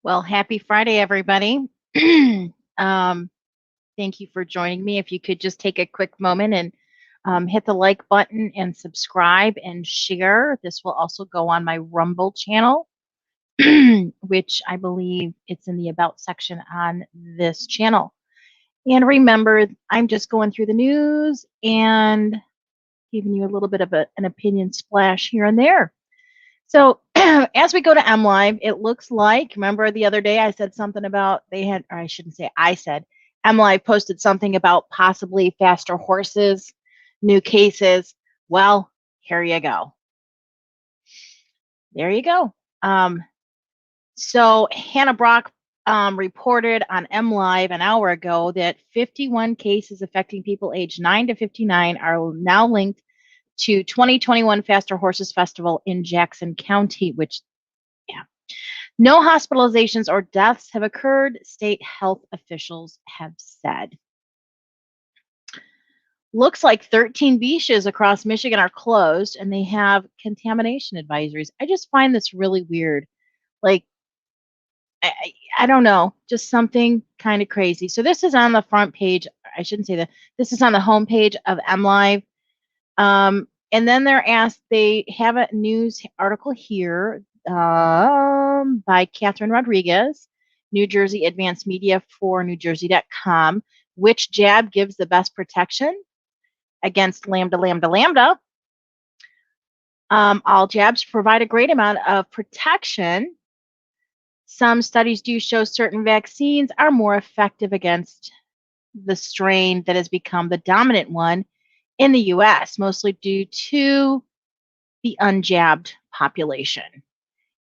Well, happy Friday, everybody. um, Thank you for joining me. If you could just take a quick moment and hit the like button and subscribe and share. This will also go on my Rumble channel, which I believe it's in the About section on this channel. And remember, I'm just going through the news and giving you a little bit of an opinion splash here and there. So as we go to MLive, it looks like, remember the other day I said something about or I shouldn't say I said, MLive posted something about possibly faster horses, new cases. Well, here you go. There you go. So Hannah Brock reported on MLive an hour ago that 51 cases affecting people aged 9 to 59 are now linked to 2021 Faster Horses Festival in Jackson County, which, yeah. No hospitalizations or deaths have occurred, state health officials have said. Looks like 13 beaches across Michigan are closed and they have contamination advisories. I just find this really weird. Like, I don't know, just something kind of crazy. So this is on the front page. I shouldn't say that. This is on the homepage of MLive. And then they have a news article here by Catherine Rodriguez, New Jersey Advanced Media for NewJersey.com. Which jab gives the best protection against Lambda Lambda Lambda? All jabs provide a great amount of protection. Some studies do show certain vaccines are more effective against the strain that has become the dominant one in the US, mostly due to the unjabbed population.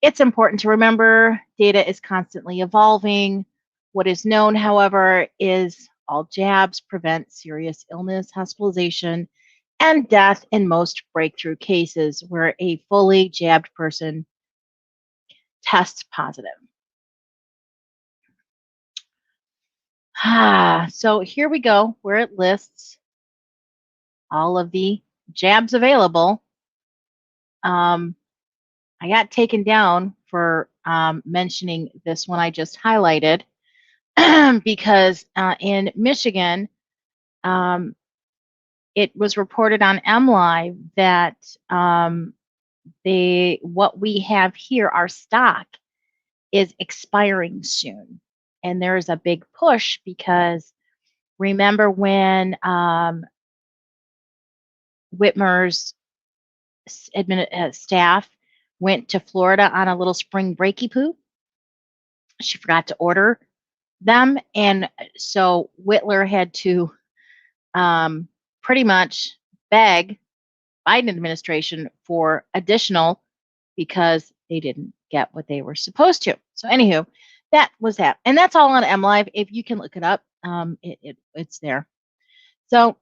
It's important to remember data is constantly evolving. What is known, however, is all jabs prevent serious illness, hospitalization, and death in most breakthrough cases where a fully jabbed person tests positive. So here we go, where it lists all of the jabs available. I got taken down for mentioning this one I just highlighted because in Michigan, it was reported on MLive that what we have here, our stock, is expiring soon. And there is a big push because remember when Whitmer's staff went to Florida on a little spring breaky poo? She forgot to order them. And so Whitler had to pretty much beg Biden administration for additional because they didn't get what they were supposed to. So anywho, that was that. And that's all on MLive. If you can look it up, it's there. So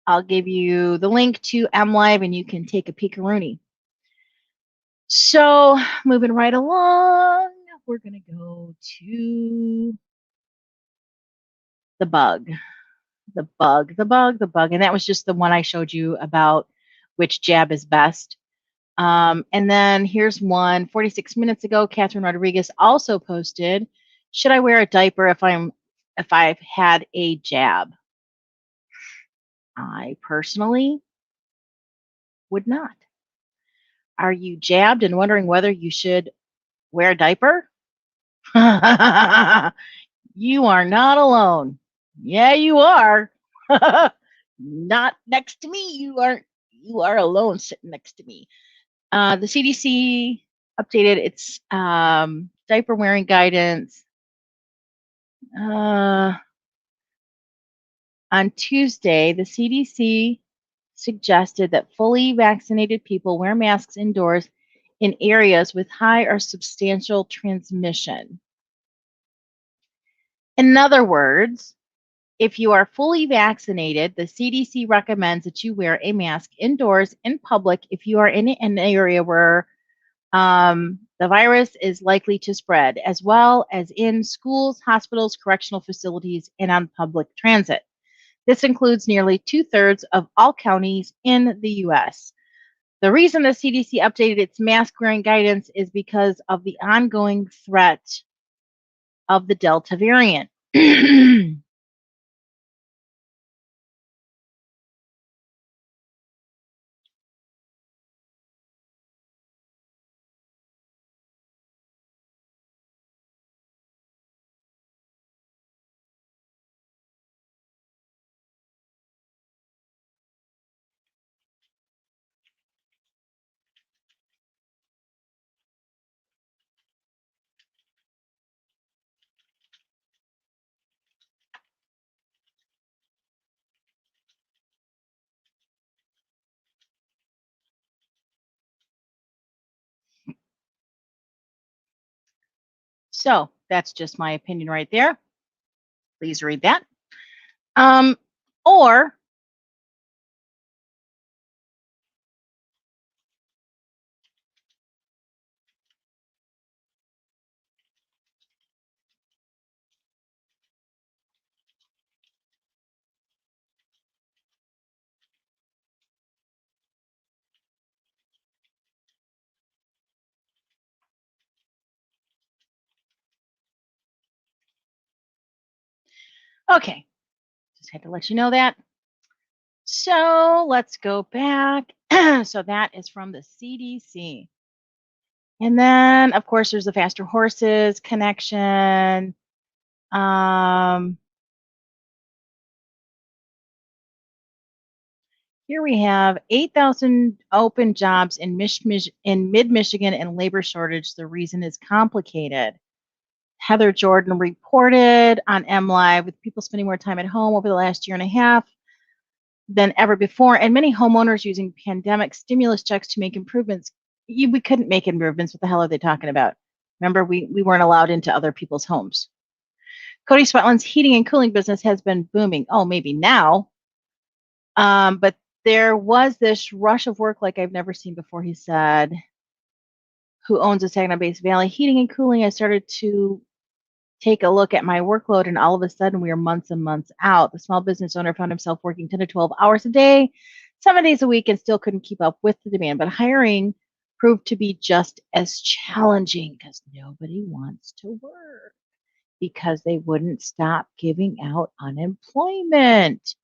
I'll give you the link to MLive and you can take a peek-a-rooney. So moving right along, we're going to go to the bug. The bug. And that was just the one I showed you about which jab is best. And then here's one 46 minutes ago. Catherine Rodriguez also posted, should I wear a diaper if I've had a jab? I personally would not. Are you jabbed and wondering whether you should wear a diaper? You are not alone. Yeah, you are. Not next to me. You are alone sitting next to me. The CDC updated its diaper wearing guidance on Tuesday. The CDC suggested that fully vaccinated people wear masks indoors in areas with high or substantial transmission. In other words, if you are fully vaccinated, the CDC recommends that you wear a mask indoors in public if you are in an area where the virus is likely to spread, as well as in schools, hospitals, correctional facilities, and on public transit. This includes nearly 2/3 of all counties in the U.S. The reason the CDC updated its mask wearing guidance is because of the ongoing threat of the Delta variant. So that's just my opinion right there. Please read that. Or okay, just had to let you know that. So let's go back. So that is from the CDC. And then, of course, there's the faster horses connection. Here we have 8,000 open jobs in mid-Michigan and labor shortage. The reason is complicated. Heather Jordan reported on MLive with people spending more time at home over the last year and a half than ever before, and many homeowners using pandemic stimulus checks to make improvements. We couldn't make improvements. What the hell are they talking about? Remember, we weren't allowed into other people's homes. Cody Swetland's heating and cooling business has been booming. Oh, maybe now. But there was this rush of work like I've never seen before, he said, who owns a Saginaw-based Valley Heating and Cooling. I started to take a look at my workload, and all of a sudden we are months and months out. The small business owner found himself working 10 to 12 hours a day, 7 days a week, and still couldn't keep up with the demand. But hiring proved to be just as challenging because nobody wants to work because they wouldn't stop giving out unemployment.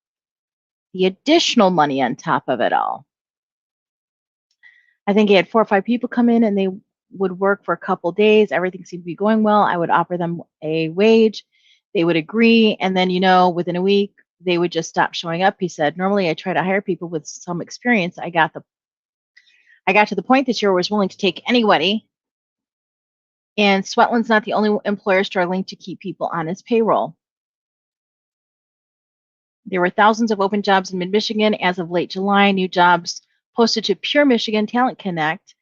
The additional money on top of it all. I think he had 4 or 5 people come in and they would work for a couple days. Everything seemed to be going well. I would offer them a wage. They would agree. And then, within a week, they would just stop showing up. He said, normally I try to hire people with some experience. I got to the point this year where I was willing to take anybody. And Swetland's not the only employer struggling to keep people on his payroll. There were thousands of open jobs in mid-Michigan as of late July. New jobs posted to Pure Michigan Talent Connect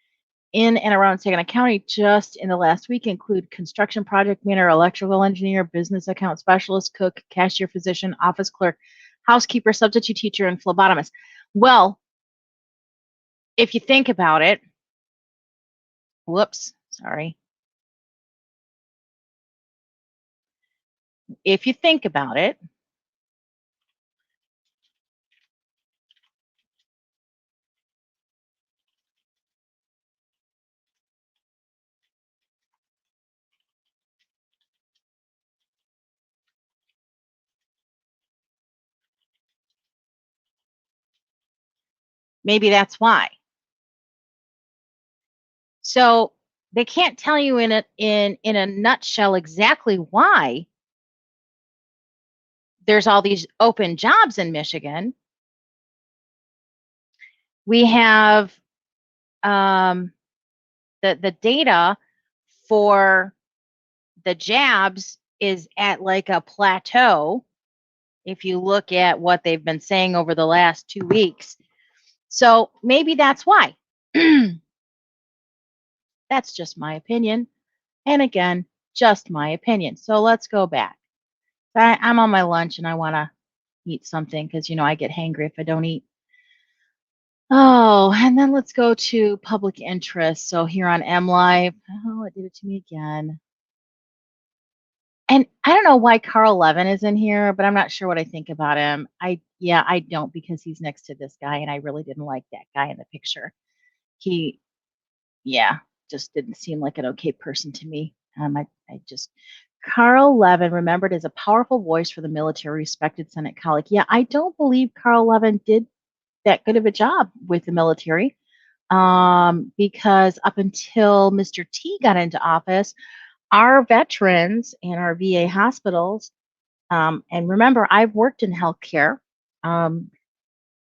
in and around Saginaw County just in the last week include construction project manager, electrical engineer, business account specialist, cook, cashier, physician, office clerk, housekeeper, substitute teacher, and phlebotomist. Well, if you think about it, If you think about it, maybe that's why. So they can't tell you in a nutshell exactly why there's all these open jobs in Michigan. We have the data for the jabs is at like a plateau if you look at what they've been saying over the last 2 weeks. So maybe that's why. That's just my opinion. And again, just my opinion. So let's go back. I'm on my lunch and I want to eat something because, I get hangry if I don't eat. Oh, and then let's go to public interest. So here on MLive, oh, it did it to me again. And I don't know why Carl Levin is in here, but I'm not sure what I think about him. I don't, because he's next to this guy, and I really didn't like that guy in the picture. He, just didn't seem like an okay person to me. I just Carl Levin, remembered as a powerful voice for the military, respected Senate colleague. Yeah, I don't believe Carl Levin did that good of a job with the military, because up until Mr. T got into office, our veterans and our VA hospitals, and remember, I've worked in healthcare, um,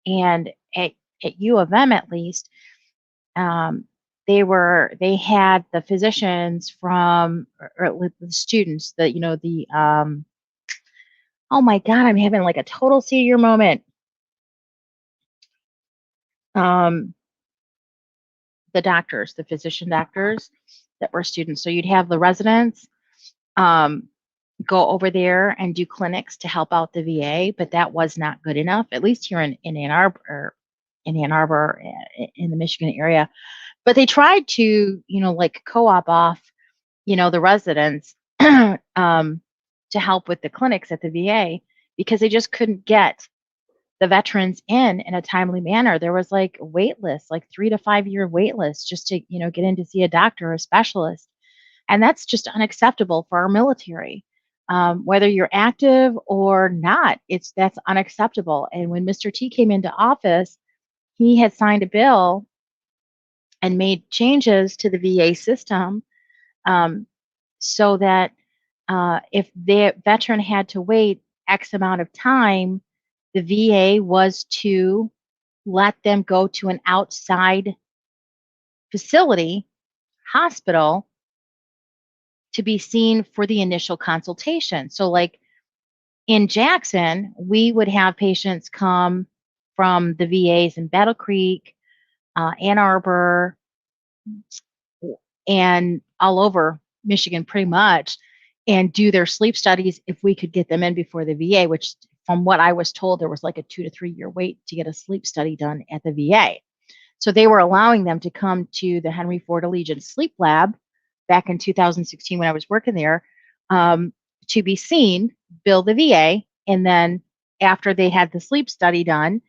and at U of M at least, um, they had the physicians from, or with the students, that oh my God, I'm having like a total senior moment. Um, the doctors, the physician doctors that were students. So you'd have the residents um, go over there and do clinics to help out the VA, but that was not good enough, at least here in Ann Arbor, in the Michigan area. But they tried to, like co-op off, the residents to help with the clinics at the VA, because they just couldn't get the veterans in a timely manner. There was like wait lists, like 3 to 5 year wait lists just to, get in to see a doctor or a specialist. And that's just unacceptable for our military. Whether you're active or not, that's unacceptable. And when Mr. T came into office, he had signed a bill and made changes to the VA system, um, so that if the veteran had to wait X amount of time, the VA was to let them go to an outside facility, hospital, to be seen for the initial consultation. So, like in Jackson, we would have patients come from the VAs in Battle Creek, Ann Arbor, and all over Michigan pretty much, and do their sleep studies if we could get them in before the VA, which from what I was told, there was like a 2 to 3 year wait to get a sleep study done at the VA. So they were allowing them to come to the Henry Ford Allegiant Sleep Lab back in 2016 when I was working there, to be seen, bill the VA, and then after they had the sleep study done,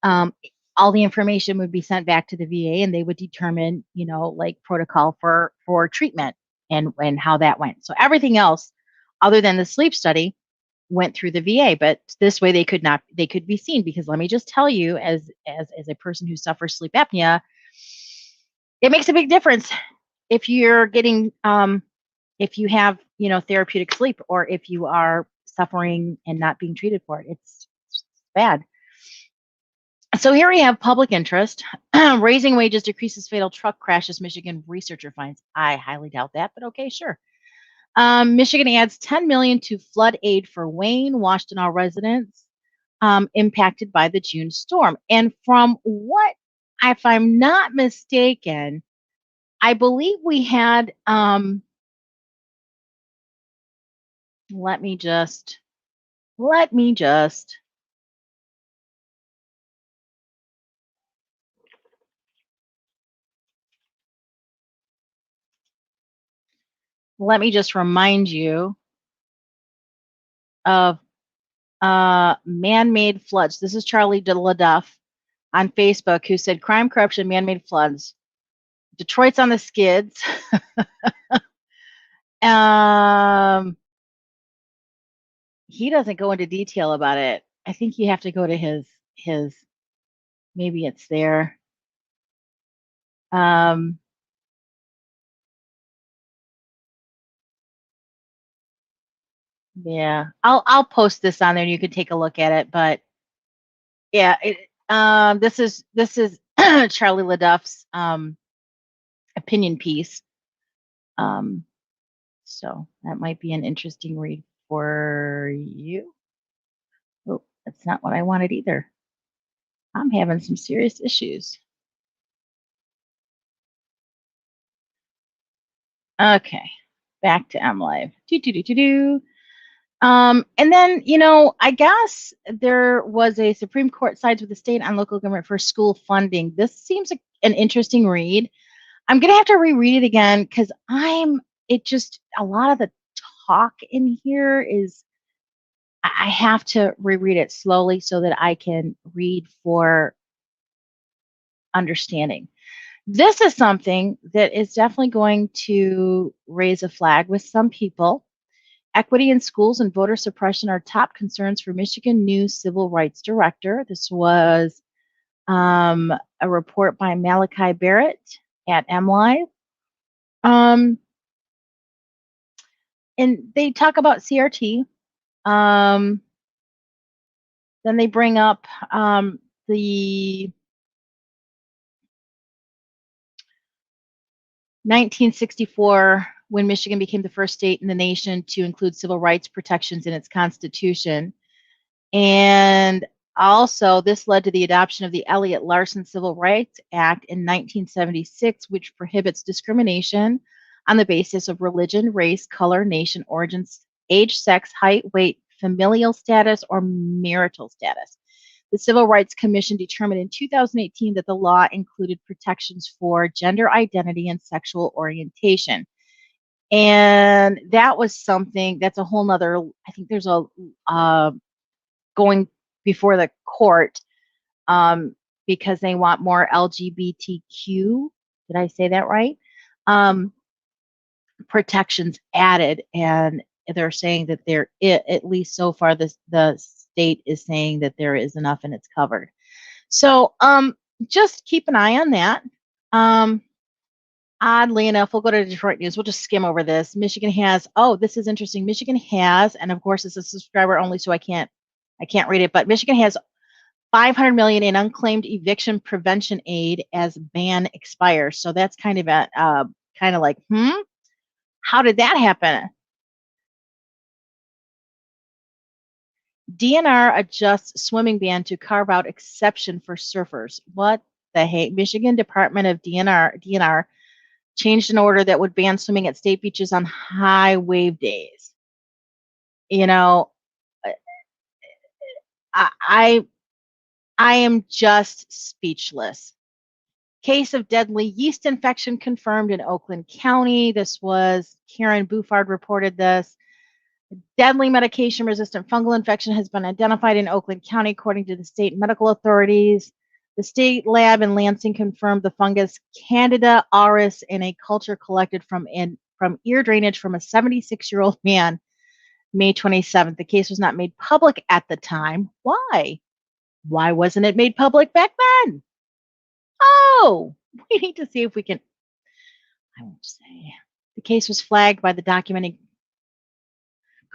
um, all the information would be sent back to the VA, and they would determine, like protocol for treatment and how that went. So everything else, other than the sleep study, went through the VA. But this way, they could be seen, because let me just tell you, as a person who suffers sleep apnea, it makes a big difference if you're getting if you have therapeutic sleep, or if you are suffering and not being treated for it. It's bad. So here we have public interest. Raising wages decreases fatal truck crashes, Michigan researcher finds. I highly doubt that, but okay, sure. Michigan adds 10 million to flood aid for Wayne, Washtenaw residents impacted by the June storm. And from what, if I'm not mistaken, I believe we had, let me just let me just remind you of man-made floods. This is Charlie DeLaDuff on Facebook, who said crime, corruption, man-made floods. Detroit's on the skids. He doesn't go into detail about it. I think you have to go to his maybe it's there. Yeah, I'll post this on there and you can take a look at it. But yeah, this is Charlie LaDuff's opinion piece. So that might be an interesting read for you. Oh, that's not what I wanted either. I'm having some serious issues. Okay, back to MLive. And then, I guess there was a Supreme Court sides with the state on local government for school funding. This seems like an interesting read. I'm going to have to reread it again, because a lot of the talk in here is, I have to reread it slowly so that I can read for understanding. This is something that is definitely going to raise a flag with some people, Equity in schools and voter suppression are top concerns for Michigan new civil rights director. This was a report by Malachi Barrett at MLive. And they talk about CRT. Then they bring up the 1964, when Michigan became the first state in the nation to include civil rights protections in its constitution. And also, this led to the adoption of the Elliott Larson Civil Rights Act in 1976, which prohibits discrimination on the basis of religion, race, color, nation, origins, age, sex, height, weight, familial status, or marital status. The Civil Rights Commission determined in 2018 that the law included protections for gender identity and sexual orientation. And that was something that's a whole nother, I think there's a going before the court because they want more LGBTQ, did I say that right? Protections added, and they're saying that there, at least so far, the state is saying that there is enough and it's covered. So just keep an eye on that. Oddly enough, we'll go to Detroit news. We'll just skim over this. Michigan has, oh, this is interesting. Michigan has, and of course it's a subscriber only, so I can't read it, but Michigan has $500 million in unclaimed eviction prevention aid as ban expires. So that's kind of a kind of like, how did that happen? DNR adjusts swimming ban to carve out exception for surfers. What the heck? Michigan Department of DNR changed an order that would ban swimming at state beaches on high wave days. You know, I am just speechless. Case of deadly yeast infection confirmed in Oakland County. This was Karen Bouffard reported this. Deadly medication-resistant fungal infection has been identified in Oakland County, according to the state medical authorities. The state lab in Lansing confirmed the fungus Candida auris in a culture collected from ear drainage from a 76-year-old man, May 27th. The case was not made public at the time. Why? Why wasn't it made public back then? Oh, we need to see if we can. I won't say. The case was flagged by the documenting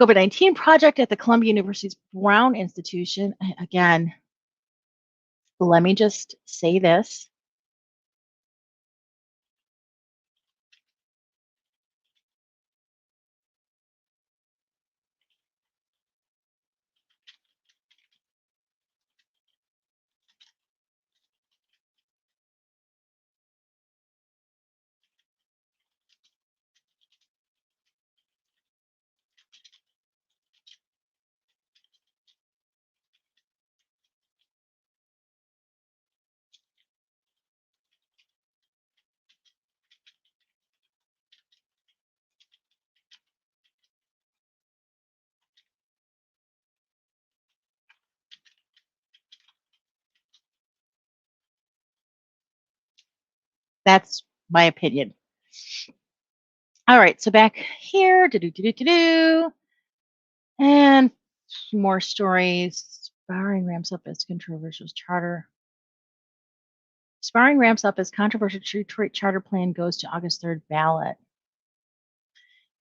COVID-19 project at the Columbia University's Brown Institution. Again, let me just say this. That's my opinion. All right, so back here, and more stories. Sparring ramps up as controversial charter. Sparring ramps up as controversial Detroit charter plan goes to August 3rd ballot.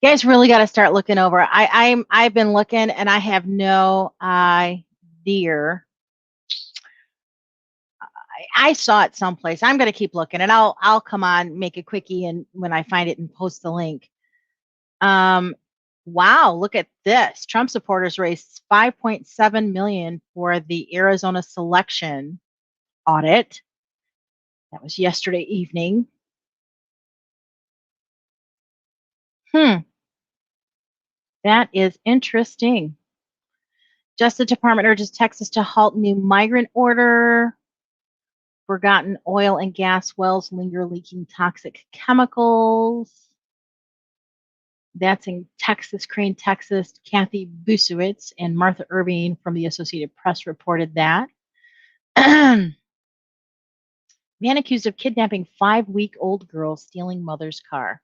You guys really got to start looking over. I've been looking and I have no idea. I saw it someplace. I'm going to keep looking, and I'll come on, make a quickie, and when I find it, and post the link. Wow, look at this. Trump supporters raised $5.7 million for the Arizona selection audit. That was yesterday evening. That is interesting. Justice Department urges Texas to halt new migrant order. Forgotten oil and gas wells linger leaking toxic chemicals. That's in Texas, Crane, Texas. Kathy Busewitz and Martha Irving from the Associated Press reported that. Man accused of kidnapping 5-week-old girl, stealing mother's car.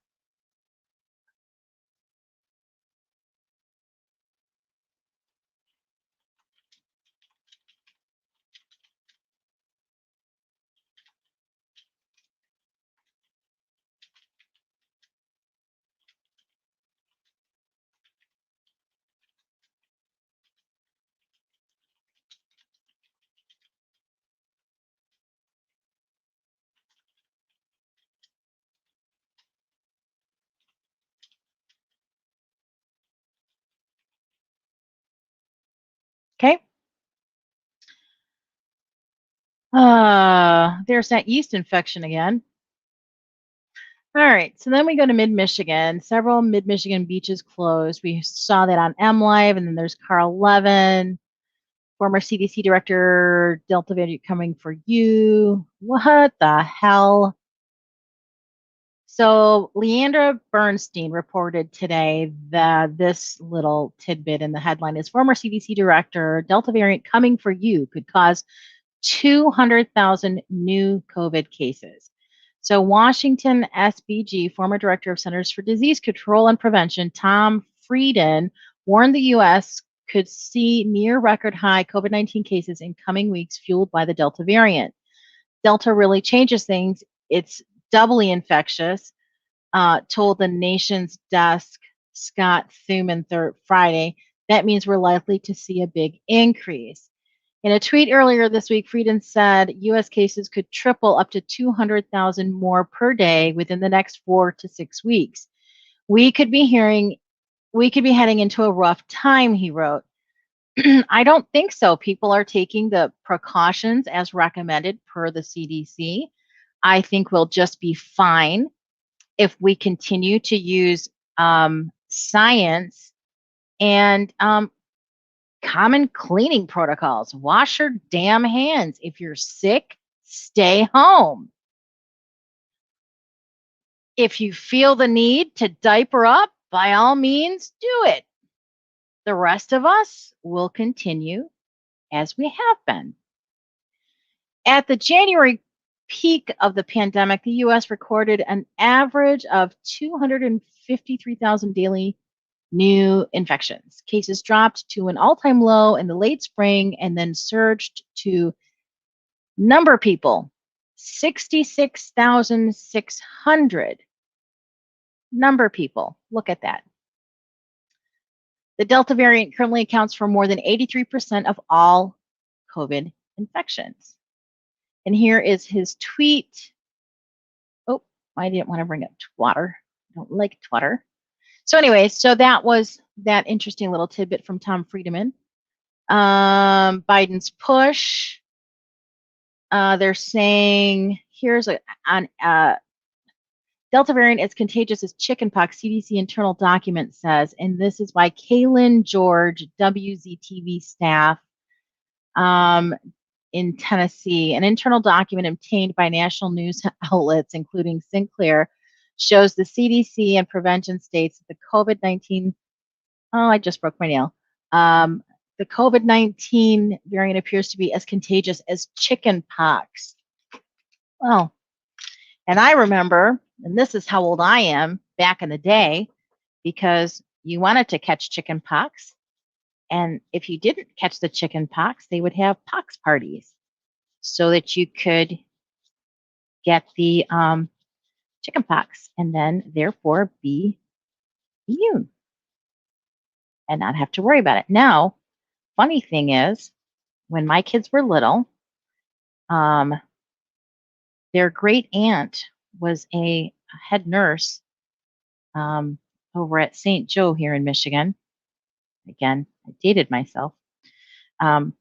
There's that yeast infection again. All right, so then we go to mid-Michigan. Several mid-Michigan beaches closed. We saw that on MLive, and then there's Carl Levin, former CDC director, Delta variant coming for you. What the hell? So Leandra Bernstein reported today that this little tidbit in the headline is former CDC director, Delta variant coming for you could cause 200,000 new COVID cases. So Washington SBG, former director of Centers for Disease Control and Prevention, Tom Frieden, warned the U.S. could see near record high COVID-19 cases in coming weeks fueled by the Delta variant. Delta really changes things. It's doubly infectious, told the Nation's desk Scott Thuman Friday. That means we're likely to see a big increase. In a tweet earlier this week, Frieden said U.S. cases could triple up to 200,000 more per day within the next 4 to 6 weeks. We could be heading into a rough time, he wrote. I don't think so. People are taking the precautions as recommended per the CDC. I think we'll just be fine if we continue to use science and common cleaning protocols. Wash your damn hands. If you're sick, stay home. If you feel the need to diaper up, by all means, do it. The rest of us will continue as we have been. At the January peak of the pandemic, the U.S. recorded an average of 253,000 daily new infections. Cases dropped to an all-time low in the late spring and then surged to number people, 66,600. Number people, look at that. The Delta variant currently accounts for more than 83% of all COVID infections. And here is his tweet. Oh, I didn't want to bring up Twitter. I don't like Twitter. So anyway, so that was that interesting little tidbit from Tom Frieden. Biden's push. They're saying here's on Delta variant is contagious as chickenpox, CDC internal document says, and this is by Kaylin George, WZTV staff in Tennessee. An internal document obtained by national news outlets, including Sinclair, shows the CDC and prevention states that the COVID-19, I just broke my nail. The COVID-19 variant appears to be as contagious as chickenpox. Well, and I remember, and this is how old I am, back in the day, because you wanted to catch chickenpox. And if you didn't catch the chickenpox, they would have pox parties so that you could get the chickenpox and then therefore be immune and not have to worry about it. Now, funny thing is, when my kids were little, their great aunt was a head nurse over at St. Joe here in Michigan. Again, I dated myself. I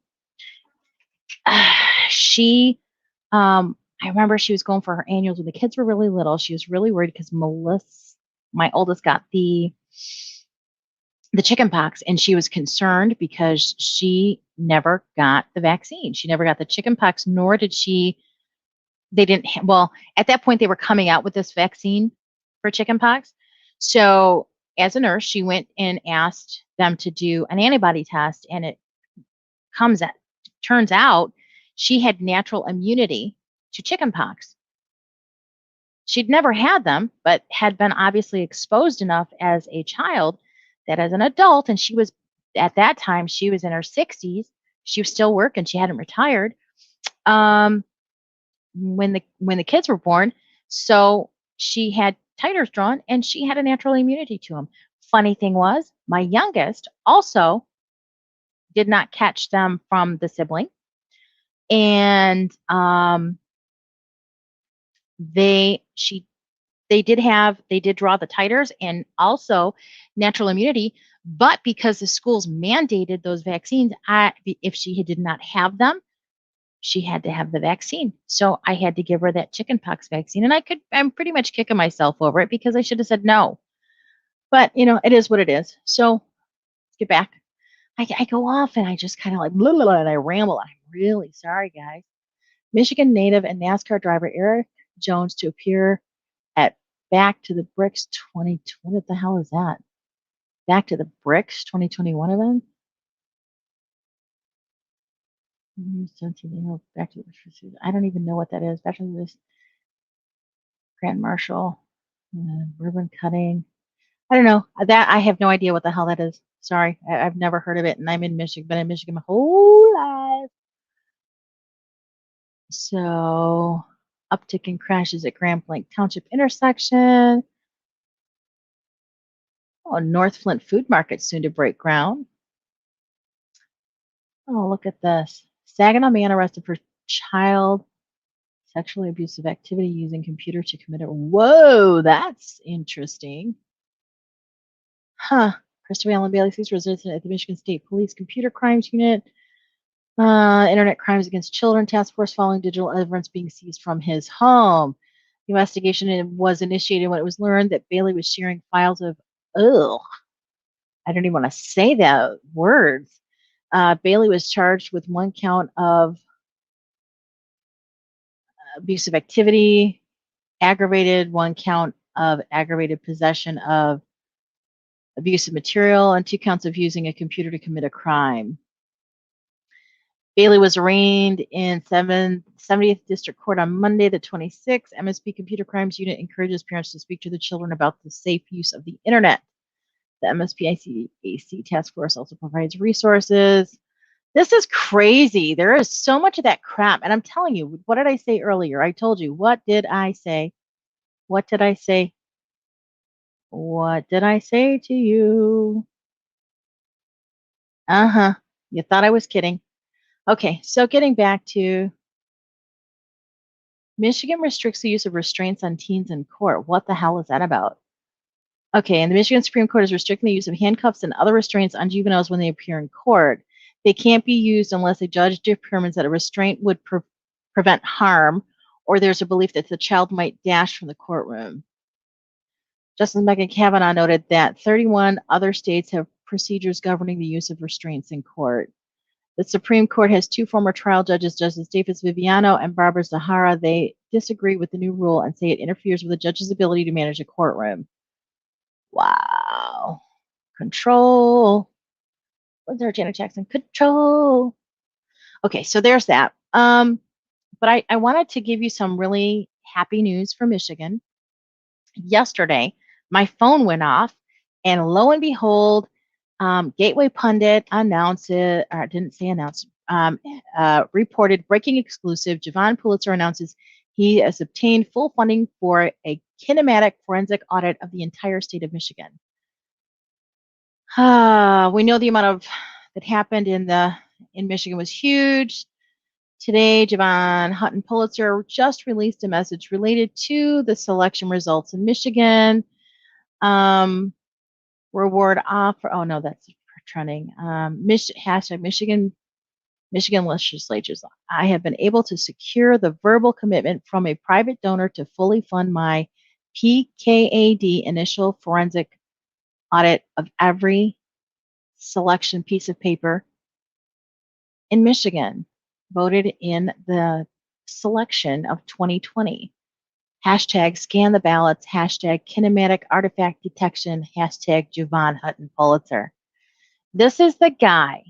remember she was going for her annuals when the kids were really little. She was really worried because Melissa, my oldest, got the chickenpox, and she was concerned because she never got the vaccine. She never got the chickenpox, nor did she. They didn't. Well, at that point, they were coming out with this vaccine for chickenpox. So, as a nurse, she went and asked them to do an antibody test, and it turns out she had natural immunity to chickenpox. She'd never had them, but had been obviously exposed enough as a child that as an adult, and she was, at that time, she was in her 60s, she was still working, she hadn't retired, when the kids were born, so she had titers drawn, and she had a natural immunity to them. Funny thing was, my youngest also did not catch them from the sibling, and they did draw the titers and also natural immunity, but because the schools mandated those vaccines, if she did not have them, she had to have the vaccine. So I had to give her that chickenpox vaccine. And I'm pretty much kicking myself over it because I should have said no. But, it is what it is. So let's get back. I go off and I just kind of like, blah, blah, blah, and I ramble. I'm really sorry, guys. Michigan native and NASCAR driver Eric Jones to appear at Back to the Bricks 2020. What the hell is that? Back to the Bricks 2021 event? Back to the I don't even know what that is. Back to this Grand Marshal, ribbon cutting. I don't know. That I have no idea what the hell that is. Sorry, I've never heard of it, and I'm in Michigan. Been in Michigan my whole life. So, uptick in crashes at Grand Blanc Township intersection. Oh, North Flint Food Market soon to break ground. Oh, look at this. Saginaw man arrested for child sexually abusive activity using computer to commit it. Whoa, that's interesting. Huh. Christopher Allen Bailey, sees resident at the Michigan State Police Computer Crimes Unit. Internet Crimes Against Children Task Force following digital evidence being seized from his home. The investigation was initiated when it was learned that Bailey was sharing files of, I don't even want to say that words. Bailey was charged with 1 count of abusive activity, aggravated, 1 count of aggravated possession of abusive material, and 2 counts of using a computer to commit a crime. Bailey was arraigned in 70th District Court on Monday, the 26th. MSP Computer Crimes Unit encourages parents to speak to their children about the safe use of the internet. The MSP Task Force also provides resources. This is crazy. There is so much of that crap. And I'm telling you, what did I say earlier? I told you. What did I say? What did I say? What did I say to you? Uh-huh. You thought I was kidding. Okay, so getting back to Michigan restricts the use of restraints on teens in court. What the hell is that about? Okay, and the Michigan Supreme Court is restricting the use of handcuffs and other restraints on juveniles when they appear in court. They can't be used unless a judge determines that a restraint would prevent harm, or there's a belief that the child might dash from the courtroom. Justice Megan Kavanaugh noted that 31 other states have procedures governing the use of restraints in court. The Supreme Court has 2 former trial judges, Justice Davis Viviano and Barbara Zahara. They disagree with the new rule and say it interferes with the judge's ability to manage a courtroom. Wow. Control. What's there, Janet Jackson? Control. Okay, so there's that. But I wanted to give you some really happy news for Michigan. Yesterday, my phone went off, and lo and behold, Gateway Pundit announced it, or didn't say announced, reported breaking exclusive. Javon Pulitzer announces he has obtained full funding for a kinematic forensic audit of the entire state of Michigan. We know the amount of that happened in Michigan was huge. Today, Javon Hutton Pulitzer just released a message related to the selection results in Michigan. Reward offer. Oh no, that's trending. Hashtag Michigan legislatures. I have been able to secure the verbal commitment from a private donor to fully fund my PKAD initial forensic audit of every selection piece of paper in Michigan voted in the selection of 2020. Hashtag scan the ballots, hashtag kinematic artifact detection, hashtag Javon Hutton Pulitzer. This is the guy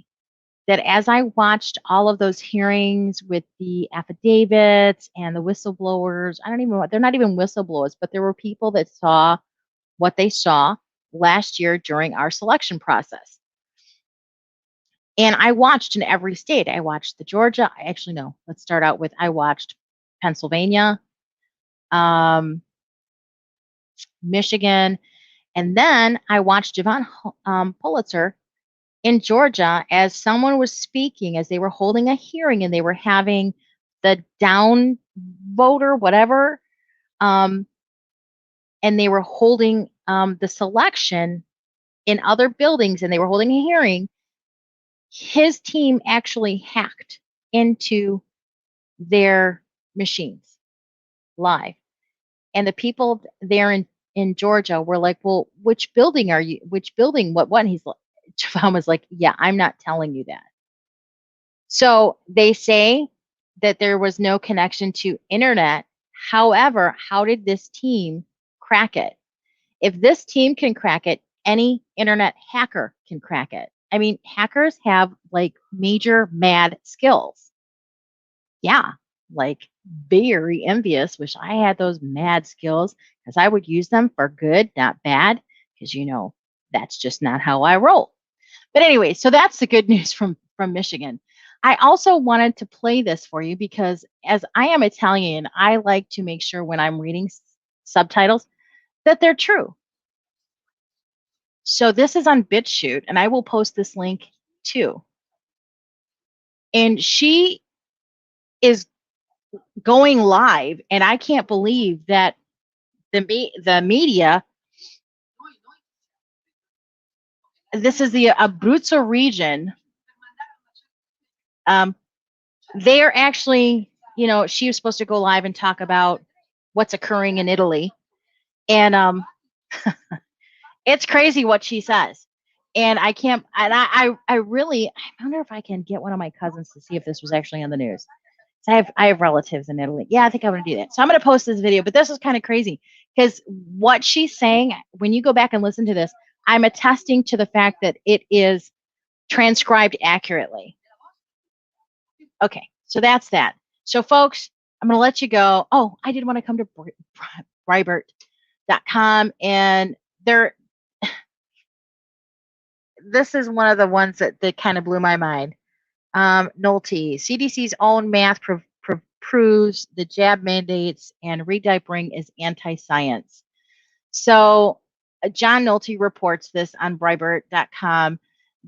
that, as I watched all of those hearings with the affidavits and the whistleblowers, they're not even whistleblowers, but there were people that saw what they saw last year during our selection process. And I watched in every state. I watched the Georgia. Let's start out with, I watched Pennsylvania, Michigan, and then I watched Javon Pulitzer in Georgia as someone was speaking, as they were holding a hearing and they were having the down voter, whatever, and they were holding the selection in other buildings and they were holding a hearing. His team actually hacked into their machines live. And the people there in Georgia were like, well, which building are you? Which building? What? And he's like, Javon was like, yeah, I'm not telling you that. So they say that there was no connection to internet. However, how did this team crack it? If this team can crack it, any internet hacker can crack it. I mean, hackers have like major mad skills. Yeah, like very envious. Wish I had those mad skills because I would use them for good, not bad, because that's just not how I roll. But anyway, so that's the good news from Michigan. I also wanted to play this for you because as I am Italian, I like to make sure when I'm reading subtitles that they're true. So this is on BitChute, and I will post this link too. And she is going live, and I can't believe that the media. This is the Abruzzo region. They're actually, she was supposed to go live and talk about what's occurring in Italy, and it's crazy what she says. And I can't, and I really, I wonder if I can get one of my cousins to see if this was actually on the news. So I have relatives in Italy. Yeah, I think I'm going to do that. So I'm going to post this video, but this is kind of crazy because what she's saying, when you go back and listen to this, I'm attesting to the fact that it is transcribed accurately. Okay, so that's that. So folks, I'm going to let you go. Oh, I did want to come to Breitbart.com, and this is one of the ones that kind of blew my mind. Nolte, CDC's own math proves the jab mandates and rediapering is anti-science. So John Nolte reports this on Breitbart.com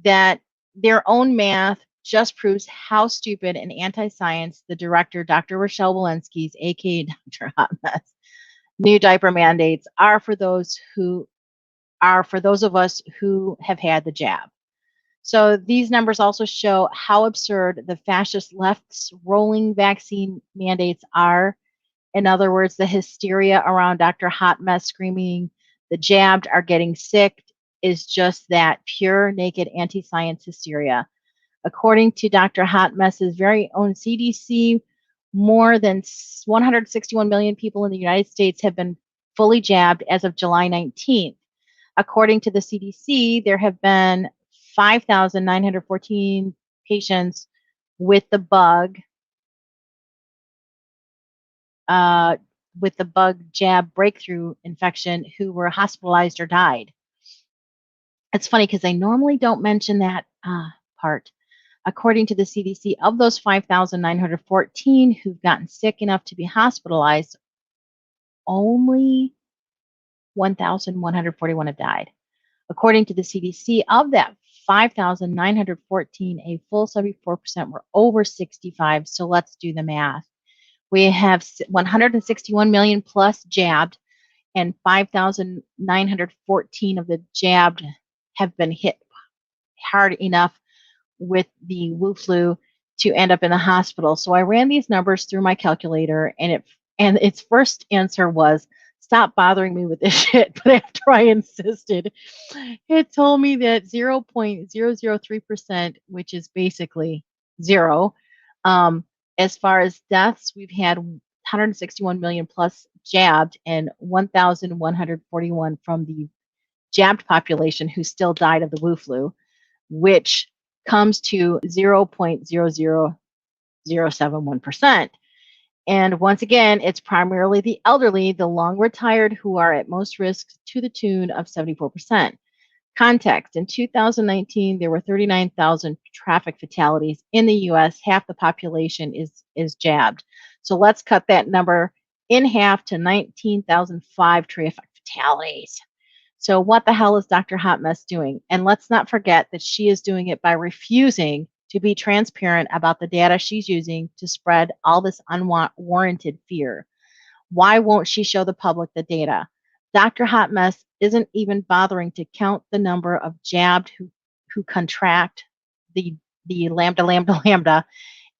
that their own math just proves how stupid and anti-science the director, Dr. Rochelle Walensky's, aka Dr. Hot Mess, new diaper mandates are for those of us who have had the jab. So these numbers also show how absurd the fascist left's rolling vaccine mandates are. In other words, the hysteria around Dr. Hot Mess screaming the jabbed are getting sick is just that pure, naked anti-science hysteria. According to Dr. Hot Mess's very own CDC, more than 161 million people in the United States have been fully jabbed as of July 19th. According to the CDC, there have been 5,914 patients with the bug jab breakthrough infection who were hospitalized or died. It's funny because I normally don't mention that part. According to the CDC, of those 5,914 who've gotten sick enough to be hospitalized, only 1,141 have died. According to the CDC, of that 5,914, a full 74% were over 65. So let's do the math. We have 161 million plus jabbed, and 5,914 of the jabbed have been hit hard enough with the Wu flu to end up in the hospital. So I ran these numbers through my calculator, and its first answer was, stop bothering me with this shit. But after I insisted, it told me that 0.003%, which is basically zero. As far as deaths, we've had 161 million plus jabbed and 1,141 from the jabbed population who still died of the Wu flu, which comes to 0.00071%. And once again, it's primarily the elderly, the long retired, who are at most risk to the tune of 74%. Context, in 2019, there were 39,000 traffic fatalities in the US. Half the population is jabbed. So let's cut that number in half to 19,005 traffic fatalities. So what the hell is Dr. Hot Mess doing? And let's not forget that she is doing it by refusing to be transparent about the data she's using to spread all this unwarranted fear. Why won't she show the public the data? Dr. Hot Mess isn't even bothering to count the number of jabbed who contract the Lambda Lambda Lambda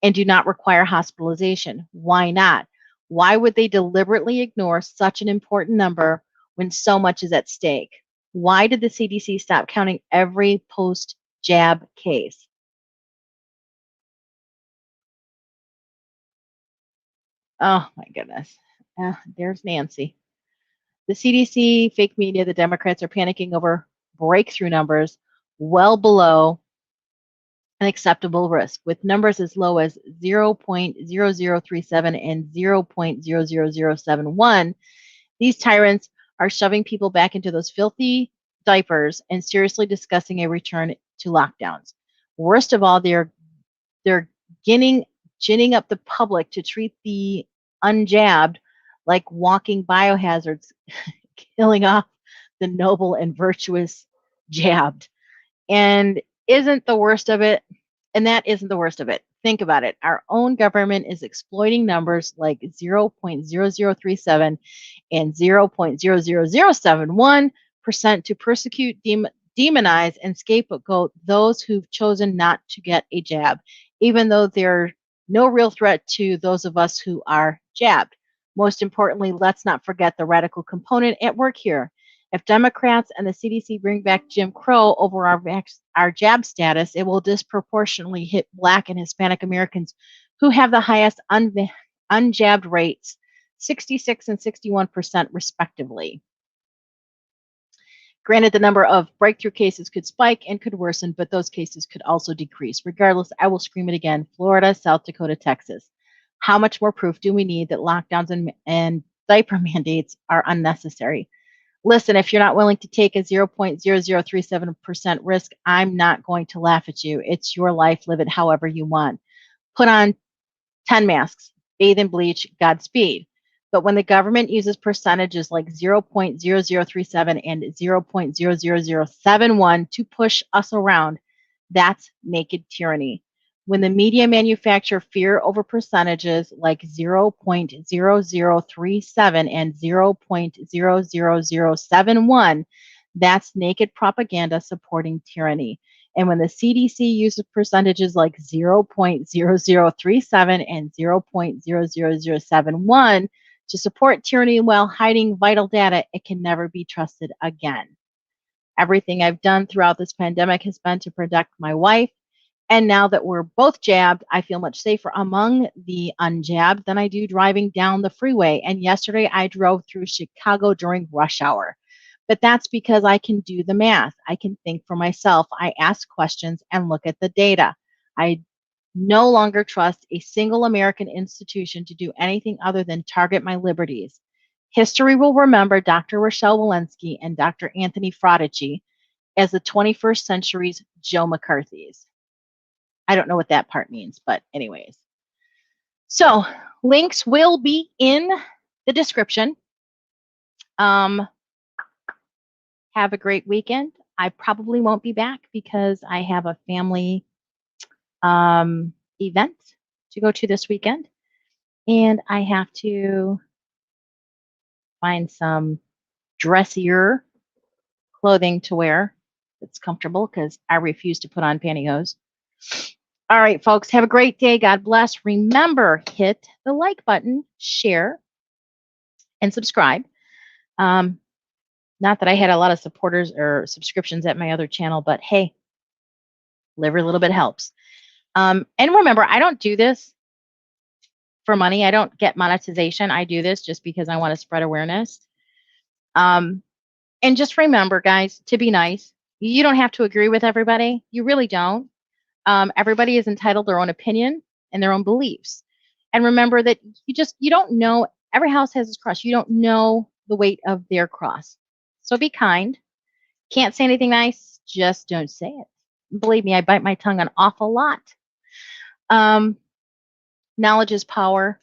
and do not require hospitalization. Why not? Why would they deliberately ignore such an important number when so much is at stake? Why did the CDC stop counting every post-jab case? Oh my goodness. There's Nancy. The CDC, fake media, the Democrats are panicking over breakthrough numbers well below an acceptable risk, with numbers as low as 0.0037 and 0.00071. These tyrants are shoving people back into those filthy diapers and seriously discussing a return to lockdowns. Worst of all, they're ginning up the public to treat the unjabbed like walking biohazards, killing off the noble and virtuous jabbed. And isn't the worst of it? And that isn't the worst of it. Think about it. Our own government is exploiting numbers like 0.0037 and 0.00071% to persecute, demonize, and scapegoat those who've chosen not to get a jab, even though they're no real threat to those of us who are jabbed. Most importantly, let's not forget the radical component at work here. If Democrats and the CDC bring back Jim Crow over our jab status, it will disproportionately hit Black and Hispanic Americans who have the highest unjabbed rates, 66 and 61% respectively. Granted, the number of breakthrough cases could spike and could worsen, but those cases could also decrease. Regardless, I will scream it again: Florida, South Dakota, Texas. How much more proof do we need that lockdowns and diaper mandates are unnecessary? Listen, if you're not willing to take a 0.0037% risk, I'm not going to laugh at you. It's your life. Live it however you want. Put on 10 masks, bathe in bleach, Godspeed. But when the government uses percentages like 0.0037 and 0.00071 to push us around, that's naked tyranny. When the media manufacture fear over percentages like 0.0037 and 0.00071, that's naked propaganda supporting tyranny. And when the CDC uses percentages like 0.0037 and 0.00071 to support tyranny while hiding vital data, it can never be trusted again. Everything I've done throughout this pandemic has been to protect my wife. And now that we're both jabbed, I feel much safer among the unjabbed than I do driving down the freeway. And yesterday I drove through Chicago during rush hour. But that's because I can do the math. I can think for myself. I ask questions and look at the data. I no longer trust a single American institution to do anything other than target my liberties. History will remember Dr. Rochelle Walensky and Dr. Anthony Fauci as the 21st century's Joe McCarthy's. I don't know what that part means, but anyways. So links will be in the description. Have a great weekend. I probably won't be back because I have a family event to go to this weekend, and I have to find some dressier clothing to wear that's comfortable because I refuse to put on pantyhose. All right, folks, have a great day. God bless. Remember, hit the like button, share, and subscribe. Not that I had a lot of supporters or subscriptions at my other channel, but hey, every little bit helps. And remember, I don't do this for money. I don't get monetization. I do this just because I want to spread awareness. And just remember, guys, to be nice. You don't have to agree with everybody. You really don't. Everybody is entitled to their own opinion and their own beliefs. And remember that you don't know, every house has its cross. You don't know the weight of their cross. So be kind. Can't say anything nice, just don't say it. Believe me, I bite my tongue an awful lot. Knowledge is power.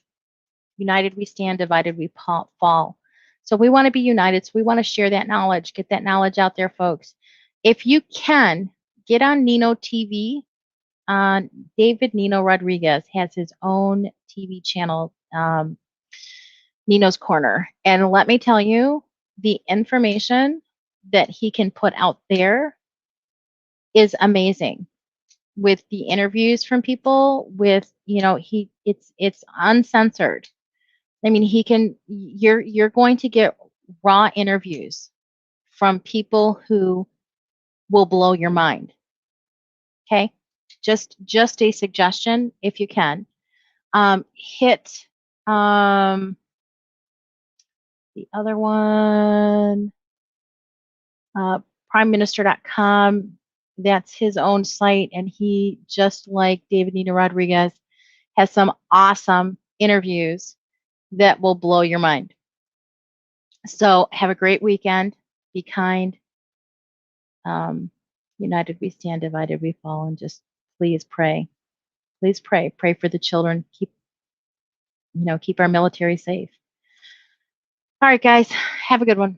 United we stand, divided we fall. So we want to be united. So we want to share that knowledge, get that knowledge out there, folks. If you can, get on Nino TV. David Nino Rodriguez has his own TV channel, Nino's Corner. And let me tell you, the information that he can put out there is amazing. with the interviews from people with, you know, it's uncensored. I mean, you're going to get raw interviews from people who will blow your mind. Okay? Just a suggestion if you can. Hit the other one, primeminister.com. That's his own site, and he, just like David Nina Rodriguez, has some awesome interviews that will blow your mind. So have a great weekend. Be kind. United we stand, divided we fall, and just please pray. Please pray. Pray for the children. Keep our military safe. All right, guys, have a good one.